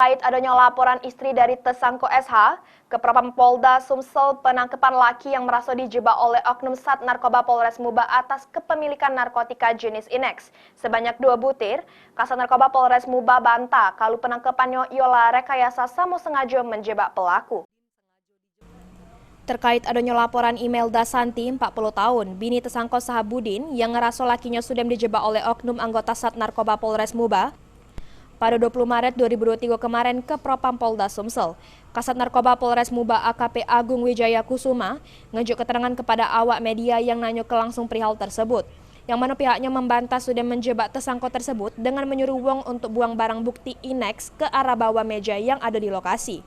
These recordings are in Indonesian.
terkait adanya laporan istri dari tersangka SH ke Propam Polda Sumsel penangkapan laki yang merasa dijebak oleh oknum Sat Narkoba Polres Muba atas kepemilikan narkotika jenis Inex sebanyak 2 butir. Kasat Narkoba Polres Muba bantah kalau penangkapannya ialah rekayasa sama sengaja menjebak pelaku. Terkait adanya laporan Imelda Santi, 40 tahun, bini tersangka Sahabudin yang ngerasa lakinya sudah dijebak oleh oknum anggota Sat Narkoba Polres Muba pada 20 Maret 2023 kemarin ke Propam Polda Sumsel. Kasat Narkoba Polres Muba AKP Agung Wijaya Kusuma ngejuk keterangan kepada awak media yang nanya ke langsung perihal tersebut. Yang mana pihaknya membantah sudah menjebak tersangka tersebut dengan menyuruh wong untuk buang barang bukti Inex ke arah bawah meja yang ada di lokasi.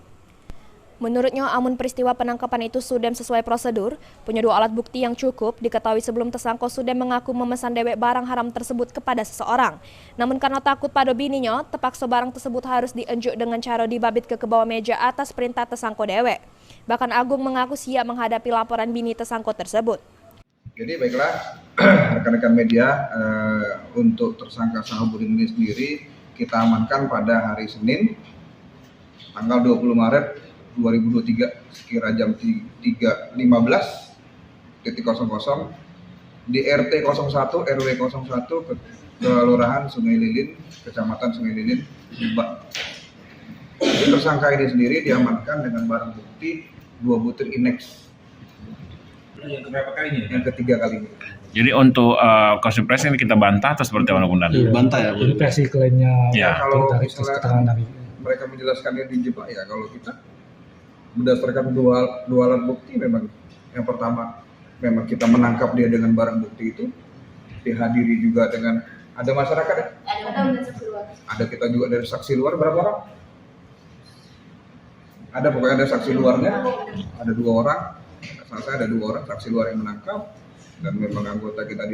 Menurutnya, amun peristiwa penangkapan itu sudah sesuai prosedur, punya 2 alat bukti yang cukup, diketahui sebelum tersangka sudah mengaku memesan dewek barang haram tersebut kepada seseorang. Namun karena takut pada bininya, terpaksa barang tersebut harus dienjuk dengan cara dibabit ke bawah meja atas perintah tersangka dewek. Bahkan Agung mengaku siap menghadapi laporan bini tersangka tersebut. Jadi baiklah rekan-rekan media, untuk tersangka Sahabudin ini sendiri kita amankan pada hari Senin tanggal 20 Maret 2023 sekira jam 3.15 di RT 01 RW 01 Kelurahan Sungai Lilin, Kecamatan Sungai Lilin, Muba. Tersangka ini sendiri diamankan dengan barang bukti 2 butir Inex. Yang keberapa kalinya? Yang ketiga kalinya. Jadi untuk kasus pres ini kita bantah atau seperti apa, Bunda? Iya, bantah ya. Jadi versi klaimnya ya. Kalau dari keterangan dari mereka menjelaskan yang dijebak, ya kalau kita berdasarkan dua alat bukti, memang yang pertama memang kita menangkap dia dengan barang bukti itu, dihadiri juga dengan ada masyarakat ya? Ada kita juga dari saksi luar, berapa orang? Ada, pokoknya ada saksi luarnya, ada 2 orang. Saya ada 2 orang saksi luar yang menangkap, dan memang anggota kita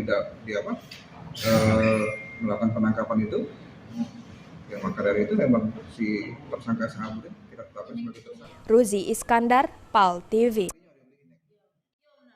melakukan penangkapan itu. Yang maka dari itu memang si tersangka Sahabudin kita tetapkan sebagai tersangka. Ruzi Iskandar, PAL TV.